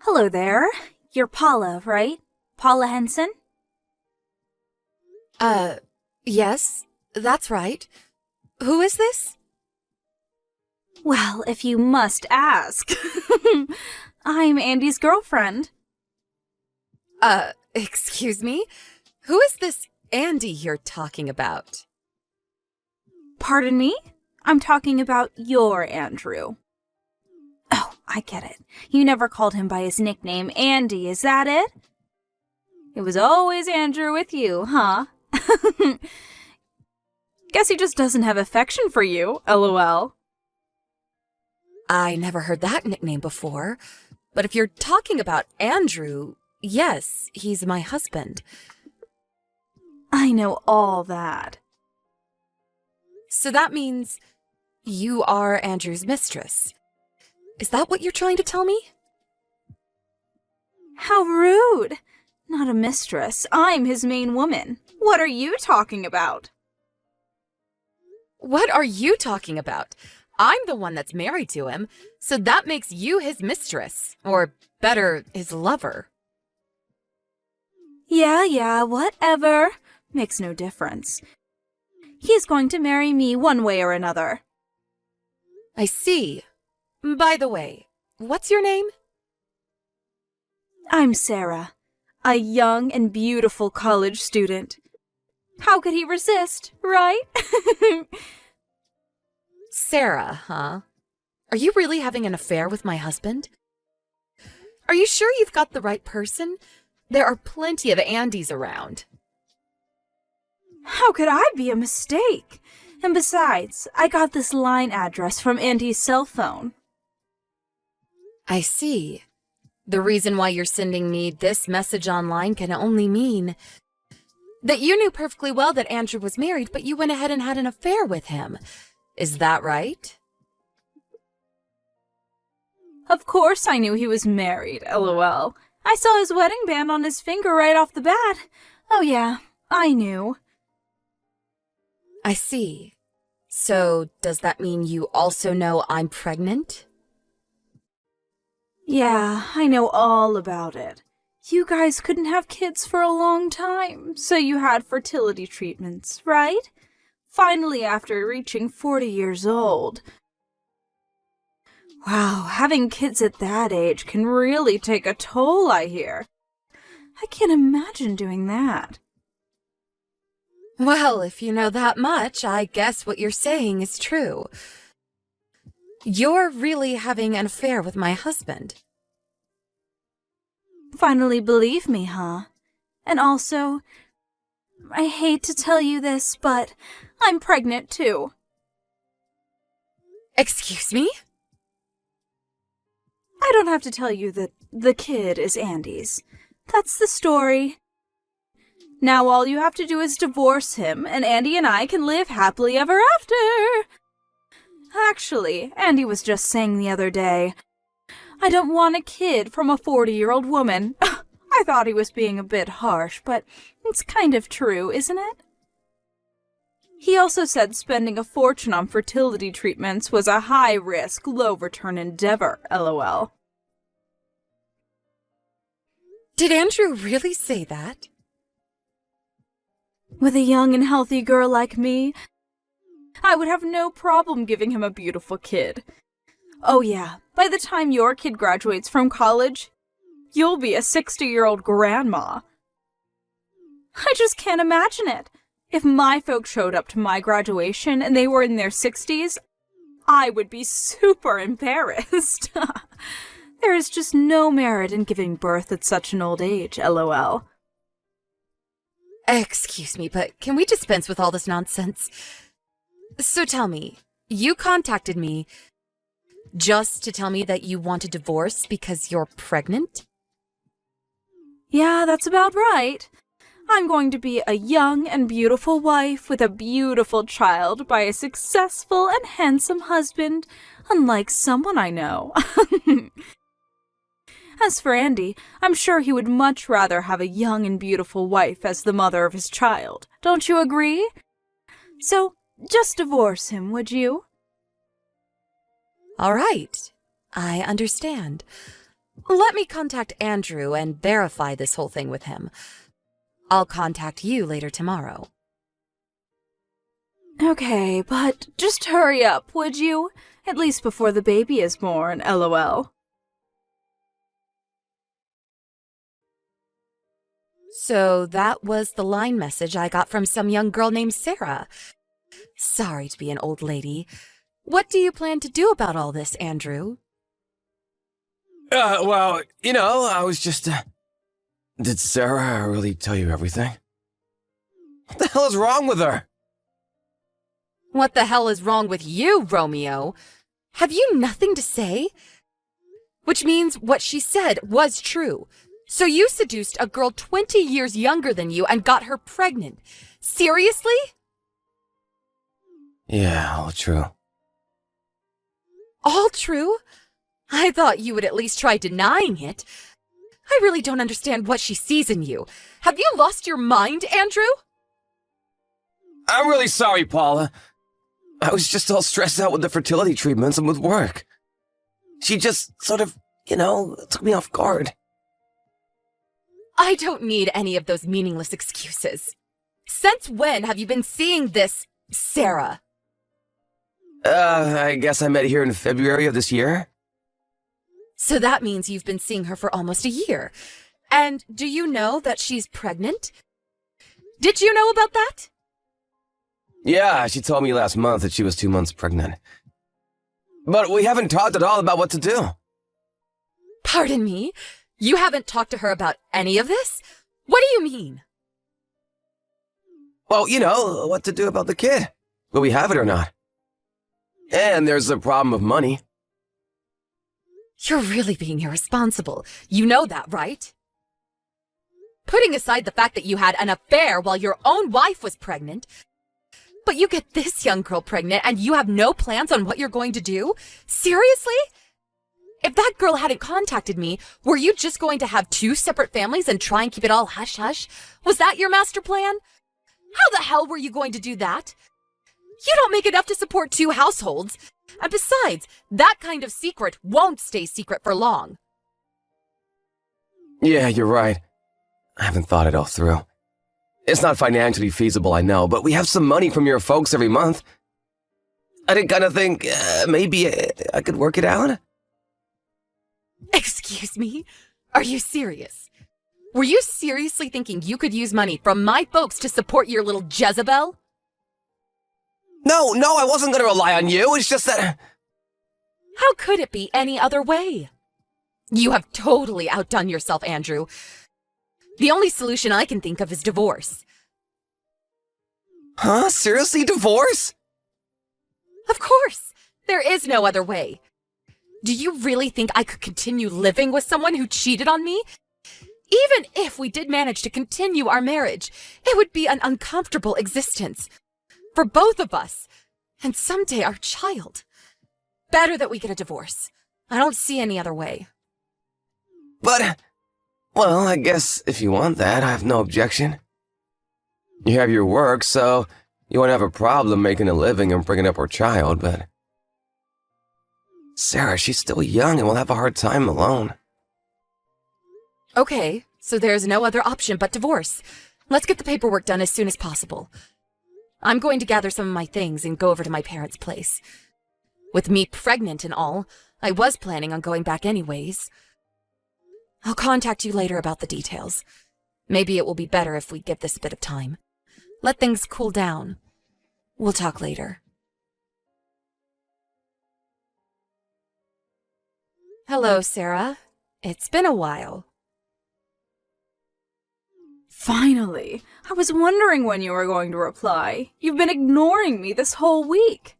Hello there. You're Paula, right? Paula Henson? Uh, yes, that's right. Who is this? Well, if you must ask. I'm Andy's girlfriend. Excuse me? Who is this Andy you're talking about? Pardon me? I'm talking about your Andrew. Oh, I get it. You never called him by his nickname, Andy, is that it? It was always Andrew with you, huh? Guess he just doesn't have affection for you, lol. I never heard that nickname before, but if you're talking about Andrew, yes, he's my husband. I know all that. So that means you are Andrew's mistress. Is that what you're trying to tell me? How rude! Not a mistress. I'm his main woman. What are you talking about? What are you talking about? I'm the one that's married to him, so that makes you his mistress, or better, his lover. Yeah, whatever. Makes no difference. He's going to marry me one way or another. I see. By the way, what's your name? I'm Sarah, a young and beautiful college student. How could he resist, right? Sarah, huh? Are you really having an affair with my husband? Are you sure you've got the right person? There are plenty of Andys around. How could I be a mistake? And besides, I got this line address from Andy's cell phone. I see. The reason why you're sending me this message online can only mean that you knew perfectly well that Andrew was married, but you went ahead and had an affair with him. Is that right? Of course I knew he was married, lol. I saw his wedding band on his finger right off the bat. Oh yeah, I knew. I see. So, does that mean you also know I'm pregnant? Yeah, I know all about it. You guys couldn't have kids for a long time, so you had fertility treatments, right? Finally, after reaching 40 years old. Wow, having kids at that age can really take a toll, I hear. I can't imagine doing that. Well, if you know that much, I guess what you're saying is true. You're really having an affair with my husband. Finally believe me, huh? And also, I hate to tell you this, but I'm pregnant too. Excuse me? I don't have to tell you that the kid is Andy's. That's the story. Now all you have to do is divorce him, and Andy and I can live happily ever after. Actually, Andy was just saying the other day, I don't want a kid from a 40-year-old woman. I thought he was being a bit harsh, but it's kind of true, isn't it? He also said spending a fortune on fertility treatments was a high-risk, low-return endeavor, lol. Did Andrew really say that? With a young and healthy girl like me, I would have no problem giving him a beautiful kid. Oh yeah, by the time your kid graduates from college, you'll be a 60-year-old grandma. I just can't imagine it. If my folks showed up to my graduation and they were in their 60s, I would be super embarrassed. There is just no merit in giving birth at such an old age, lol. Excuse me, but can we dispense with all this nonsense? So tell me, you contacted me just to tell me that you want a divorce because you're pregnant? Yeah, that's about right. I'm going to be a young and beautiful wife with a beautiful child by a successful and handsome husband, unlike someone I know. As for Andy, I'm sure he would much rather have a young and beautiful wife as the mother of his child. Don't you agree? So, just divorce him, would you? All right, I understand. Let me contact Andrew and verify this whole thing with him. I'll contact you later tomorrow. Okay, but just hurry up, would you? At least before the baby is born, LOL. So that was the line message I got from some young girl named Sarah. Sorry to be an old lady. What do you plan to do about all this, Andrew? Well, I was just, Did Sarah really tell you everything? What the hell is wrong with her? What the hell is wrong with you, Romeo? Have you nothing to say? Which means what she said was true. So you seduced a girl 20 years younger than you and got her pregnant. Seriously? Yeah, all true. All true? I thought you would at least try denying it. I really don't understand what she sees in you. Have you lost your mind, Andrew? I'm really sorry, Paula. I was just all stressed out with the fertility treatments and with work. She just sort of, took me off guard. I don't need any of those meaningless excuses. Since when have you been seeing this, Sarah? I guess I met here in February of this year. So that means you've been seeing her for almost a year. And do you know that she's pregnant? Did you know about that? Yeah, she told me last month that she was 2 months pregnant. But we haven't talked at all about what to do. Pardon me? You haven't talked to her about any of this? What do you mean? Well, what to do about the kid. Will we have it or not? And there's the problem of money. You're really being irresponsible. You know that, right? Putting aside the fact that you had an affair while your own wife was pregnant, but you get this young girl pregnant and you have no plans on what you're going to do? Seriously? If that girl hadn't contacted me, were you just going to have 2 separate families and try and keep it all hush-hush? Was that your master plan? How the hell were you going to do that? You don't make enough to support 2 households. And besides, that kind of secret won't stay secret for long. Yeah, you're right. I haven't thought it all through. It's not financially feasible, I know, but we have some money from your folks every month. I did kind of think maybe I could work it out. Excuse me? Are you serious? Were you seriously thinking you could use money from my folks to support your little Jezebel? No, I wasn't going to rely on you. It's just that... How could it be any other way? You have totally outdone yourself, Andrew. The only solution I can think of is divorce. Huh? Seriously? Divorce? Of course! There is no other way. Do you really think I could continue living with someone who cheated on me? Even if we did manage to continue our marriage, it would be an uncomfortable existence. For both of us. And someday our child. Better that we get a divorce. I don't see any other way. But, well, I guess if you want that, I have no objection. You have your work, so you won't have a problem making a living and bringing up our child, but... Sarah, she's still young and will have a hard time alone. Okay, so there's no other option but divorce. Let's get the paperwork done as soon as possible. I'm going to gather some of my things and go over to my parents' place. With me pregnant and all, I was planning on going back anyways. I'll contact you later about the details. Maybe it will be better if we give this a bit of time. Let things cool down. We'll talk later. Hello, Sarah. It's been a while. Finally! I was wondering when you were going to reply. You've been ignoring me this whole week.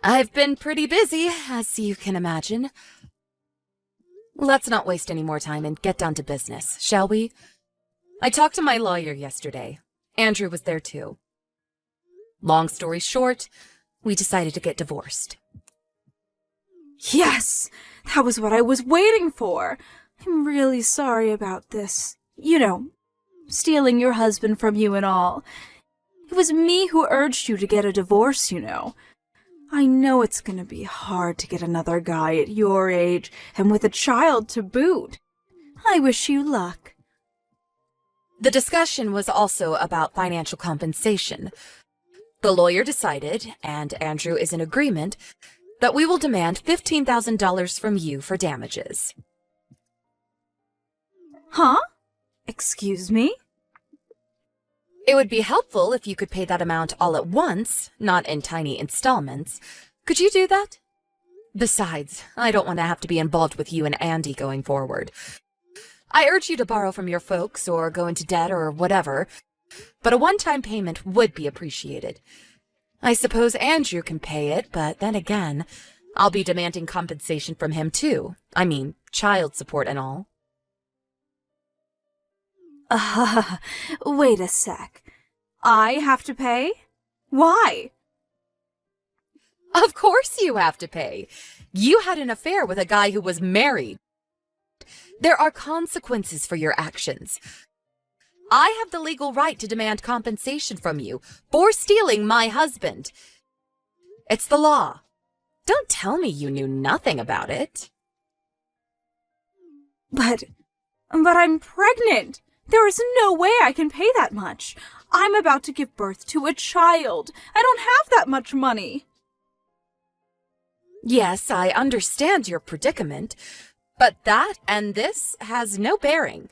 I've been pretty busy, as you can imagine. Let's not waste any more time and get down to business, shall we? I talked to my lawyer yesterday. Andrew was there too. Long story short, we decided to get divorced. Yes! That was what I was waiting for! I'm really sorry about this. Stealing your husband from you and all. It was me who urged you to get a divorce, I know it's gonna be hard to get another guy at your age and with a child to boot. I wish you luck. The discussion was also about financial compensation. The lawyer decided, and Andrew is in agreement, that we will demand $15,000 from you for damages. Huh? Excuse me? It would be helpful if you could pay that amount all at once, not in tiny installments. Could you do that? Besides, I don't want to have to be involved with you and Andy going forward. I urge you to borrow from your folks or go into debt or whatever, but a one-time payment would be appreciated. I suppose Andrew can pay it, but then again, I'll be demanding compensation from him too. I mean, child support and all. Wait a sec. I have to pay? Why? Of course you have to pay. You had an affair with a guy who was married. There are consequences for your actions. I have the legal right to demand compensation from you for stealing my husband. It's the law. Don't tell me you knew nothing about it. But I'm pregnant. There is no way I can pay that much. I'm about to give birth to a child. I don't have that much money. Yes, I understand your predicament, but that and this has no bearing.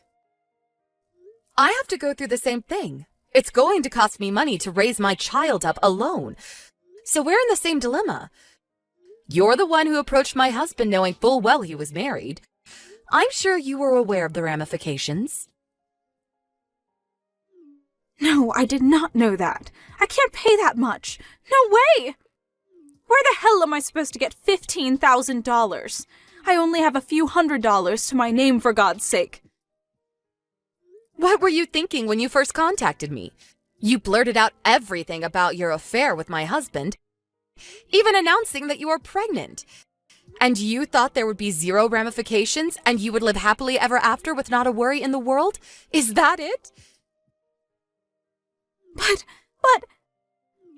I have to go through the same thing. It's going to cost me money to raise my child up alone. So we're in the same dilemma. You're the one who approached my husband knowing full well he was married. I'm sure you were aware of the ramifications. No, I did not know that. I can't pay that much. No way! Where the hell am I supposed to get $15,000? I only have a few $100s to my name, for God's sake. What were you thinking when you first contacted me? You blurted out everything about your affair with my husband, even announcing that you were pregnant. And you thought there would be zero ramifications and you would live happily ever after with not a worry in the world? Is that it? But,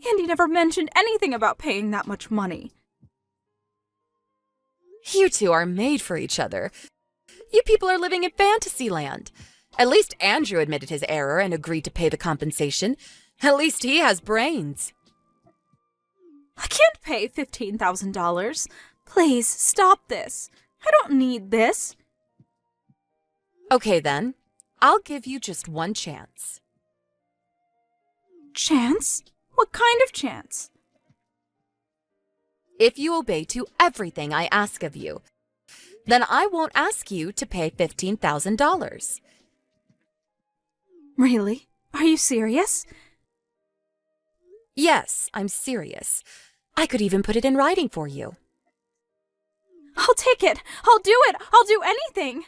Andy never mentioned anything about paying that much money. You two are made for each other. You people are living in fantasy land. At least Andrew admitted his error and agreed to pay the compensation. At least he has brains. I can't pay $15,000. Please, stop this. I don't need this. Okay then, I'll give you just one chance. Chance? What kind of chance? If you obey to everything I ask of you, then I won't ask you to pay $15,000. Really? Are you serious? Yes, I'm serious. I could even put it in writing for you. I'll take it. I'll do it. I'll do anything.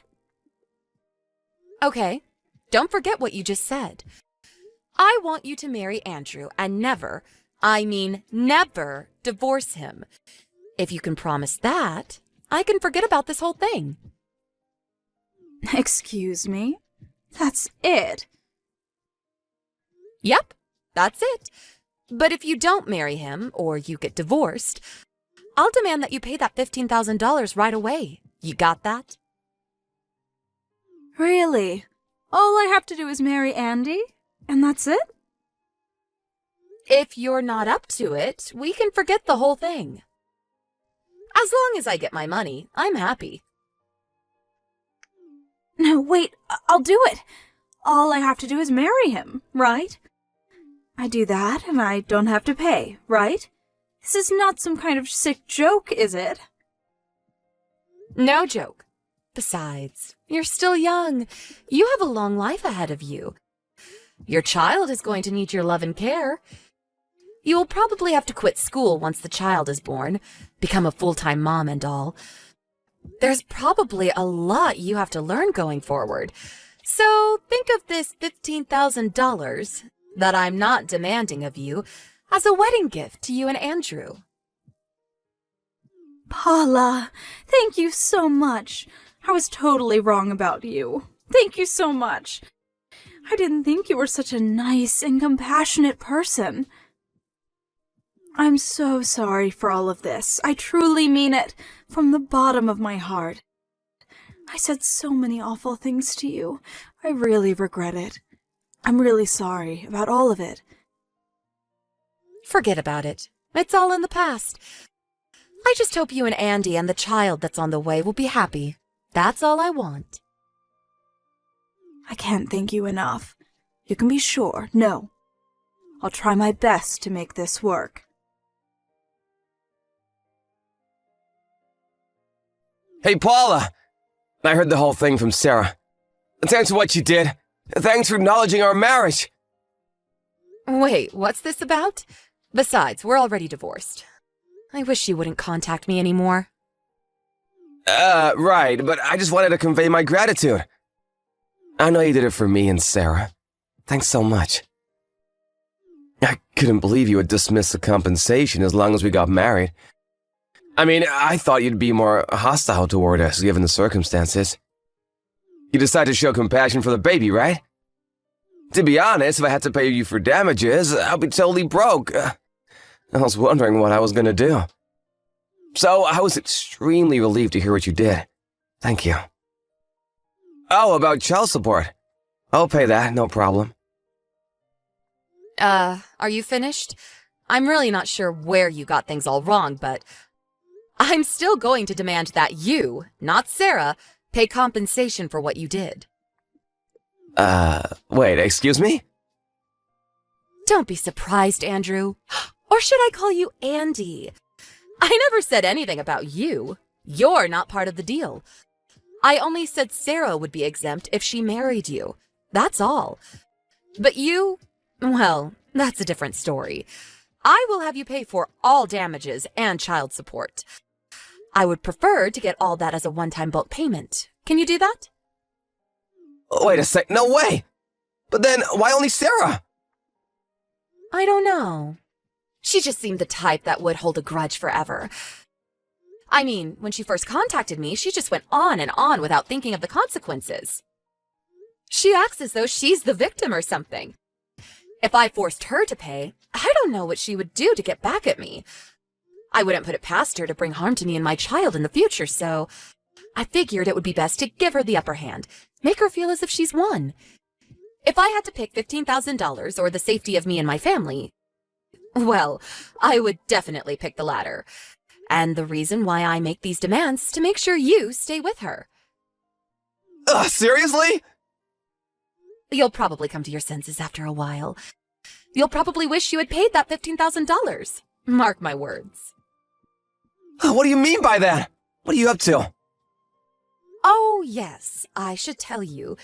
Okay, don't forget what you just said. I want you to marry Andrew and never, I mean never, divorce him. If you can promise that, I can forget about this whole thing. Excuse me? That's it. Yep, that's it. But if you don't marry him, or you get divorced, I'll demand that you pay that $15,000 right away. You got that? Really? All I have to do is marry Andy? And that's it? If you're not up to it, we can forget the whole thing. As long as I get my money, I'm happy. No, wait, I'll do it. All I have to do is marry him, right? I do that and I don't have to pay, right? This is not some kind of sick joke, is it? No joke. Besides, you're still young. You have a long life ahead of you. Your child is going to need your love and care. You will probably have to quit school once the child is born, become a full-time mom and all. There's probably a lot you have to learn going forward. So think of this $15,000 that I'm not demanding of you as a wedding gift to you and Andrew. Paula, thank you so much. I was totally wrong about you. Thank you so much. I didn't think you were such a nice and compassionate person. I'm so sorry for all of this. I truly mean it, from the bottom of my heart. I said so many awful things to you. I really regret it. I'm really sorry about all of it. Forget about it. It's all in the past. I just hope you and Andy and the child that's on the way will be happy. That's all I want. I can't thank you enough. You can be sure. No. I'll try my best to make this work. Hey, Paula! I heard the whole thing from Sarah. Thanks for what you did. Thanks for acknowledging our marriage. Wait, what's this about? Besides, we're already divorced. I wish you wouldn't contact me anymore. Right, but I just wanted to convey my gratitude. I know you did it for me and Sarah. Thanks so much. I couldn't believe you would dismiss the compensation as long as we got married. I mean, I thought you'd be more hostile toward us, given the circumstances. You decided to show compassion for the baby, right? To be honest, if I had to pay you for damages, I'd be totally broke. I was wondering what I was gonna do. So I was extremely relieved to hear what you did. Thank you. Oh, about child support. I'll pay that, no problem. Are you finished? I'm really not sure where you got things all wrong, but I'm still going to demand that you, not Sarah, pay compensation for what you did. Wait, excuse me? Don't be surprised, Andrew. Or should I call you Andy? I never said anything about you. You're not part of the deal. I only said Sarah would be exempt if she married you. That's all. But you, well, that's a different story. I will have you pay for all damages and child support. I would prefer to get all that as a one-time bulk payment. Can you do that? Wait a sec, no way! But then, why only Sarah? I don't know. She just seemed the type that would hold a grudge forever. I mean, when she first contacted me, she just went on and on without thinking of the consequences. She acts as though she's the victim or something. If I forced her to pay, I don't know what she would do to get back at me. I wouldn't put it past her to bring harm to me and my child in the future, so I figured it would be best to give her the upper hand, make her feel as if she's won. If I had to pick $15,000 or the safety of me and my family, well, I would definitely pick the latter. And the reason why I make these demands is to make sure you stay with her. Seriously? You'll probably come to your senses after a while. You'll probably wish you had paid that $15,000. Mark my words. What do you mean by that? What are you up to? Oh, yes, I should tell you.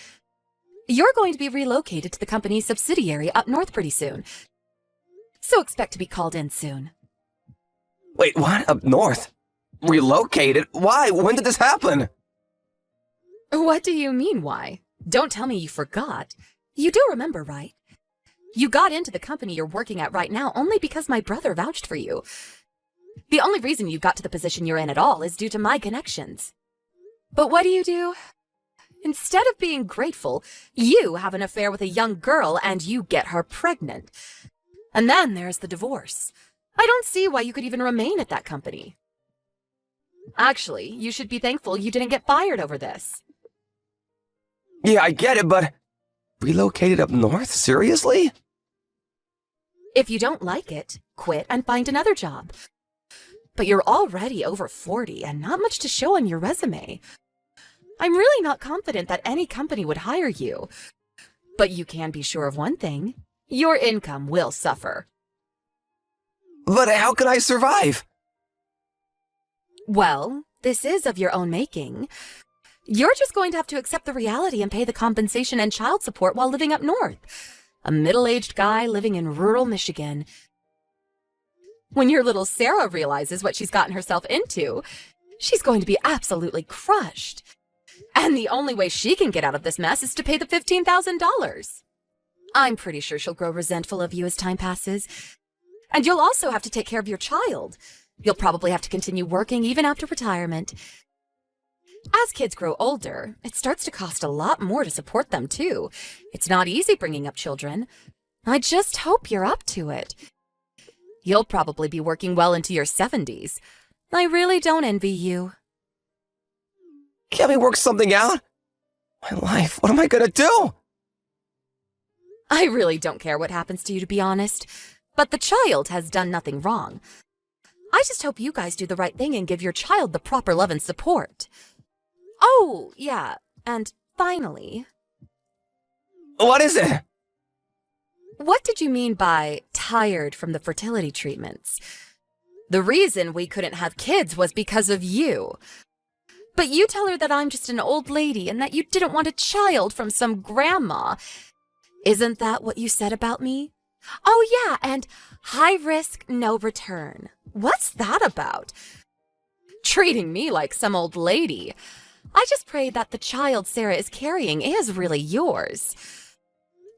You're going to be relocated to the company's subsidiary up north pretty soon. So expect to be called in soon. Wait, what? Up north? Relocated? Why? When did this happen? What do you mean, why? Don't tell me you forgot. You do remember, right? You got into the company you're working at right now only because my brother vouched for you. The only reason you got to the position you're in at all is due to my connections. But what do? Instead of being grateful, you have an affair with a young girl and you get her pregnant. And then there's the divorce. I don't see why you could even remain at that company. Actually, you should be thankful you didn't get fired over this. Yeah, I get it, but relocated up north? Seriously? If you don't like it, quit and find another job. But you're already over 40 and not much to show on your resume. I'm really not confident that any company would hire you. But you can be sure of one thing. Your income will suffer. But how can I survive? Well, this is of your own making. You're just going to have to accept the reality and pay the compensation and child support while living up north. A middle-aged guy living in rural Michigan. When your little Sarah realizes what she's gotten herself into, she's going to be absolutely crushed. And the only way she can get out of this mess is to pay the $15,000. I'm pretty sure she'll grow resentful of you as time passes. And you'll also have to take care of your child. You'll probably have to continue working even after retirement. As kids grow older, it starts to cost a lot more to support them, too. It's not easy bringing up children. I just hope you're up to it. You'll probably be working well into your 70s. I really don't envy you. Can't we work something out? My life, what am I gonna do? I really don't care what happens to you, to be honest. But the child has done nothing wrong. I just hope you guys do the right thing and give your child the proper love and support. Oh, yeah, and finally... What is it? What did you mean by tired from the fertility treatments? The reason we couldn't have kids was because of you. But you tell her that I'm just an old lady and that you didn't want a child from some grandma. Isn't that what you said about me? Oh yeah, and high risk, no return. What's that about? Treating me like some old lady. I just pray that the child Sarah is carrying is really yours.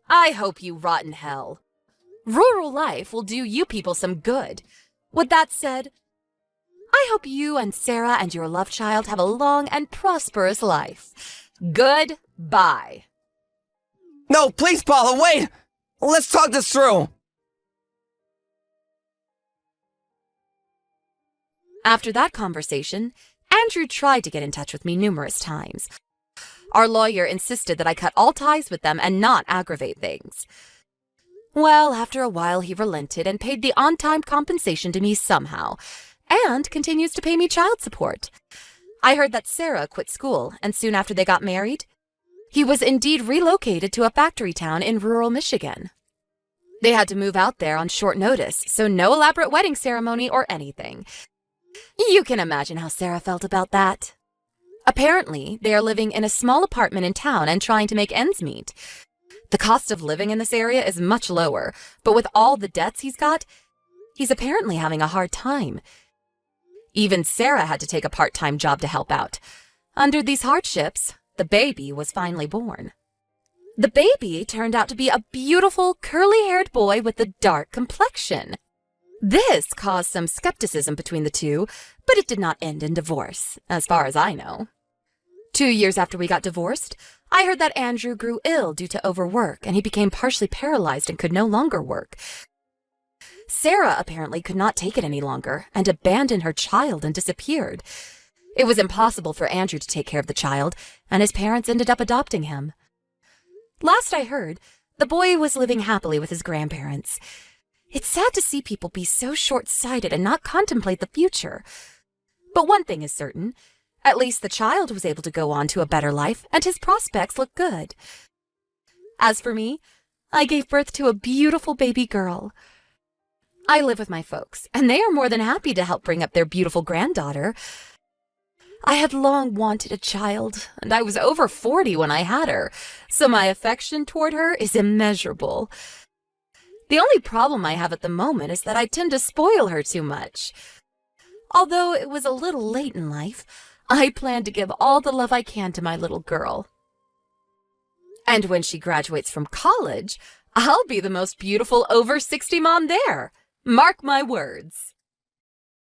I hope you rot in hell. Rural life will do you people some good. With that said, I hope you and Sarah and your love child have a long and prosperous life. Goodbye. No, please, Paula, wait! Let's talk this through! After that conversation, Andrew tried to get in touch with me numerous times. Our lawyer insisted that I cut all ties with them and not aggravate things. Well, after a while he relented and paid the on-time compensation to me somehow, and continues to pay me child support. I heard that Sarah quit school, and soon after they got married, he was indeed relocated to a factory town in rural Michigan. They had to move out there on short notice, so no elaborate wedding ceremony or anything. You can imagine how Sarah felt about that. Apparently, they are living in a small apartment in town and trying to make ends meet. The cost of living in this area is much lower, but with all the debts he's got, he's apparently having a hard time. Even Sarah had to take a part-time job to help out. Under these hardships, the baby was finally born. The baby turned out to be a beautiful, curly-haired boy with a dark complexion. This caused some skepticism between the two, but it did not end in divorce, as far as I know. 2 years after we got divorced, I heard that Andrew grew ill due to overwork, and he became partially paralyzed and could no longer work. Sarah apparently could not take it any longer and abandoned her child and disappeared. It was impossible for Andrew to take care of the child, and his parents ended up adopting him. Last I heard, the boy was living happily with his grandparents. It's sad to see people be so short-sighted and not contemplate the future. But one thing is certain. At least the child was able to go on to a better life, and his prospects look good. As for me, I gave birth to a beautiful baby girl. I live with my folks, and they are more than happy to help bring up their beautiful granddaughter. I had long wanted a child, and I was over 40 when I had her, so my affection toward her is immeasurable. The only problem I have at the moment is that I tend to spoil her too much. Although it was a little late in life, I plan to give all the love I can to my little girl. And when she graduates from college, I'll be the most beautiful over 60 mom there. Mark my words.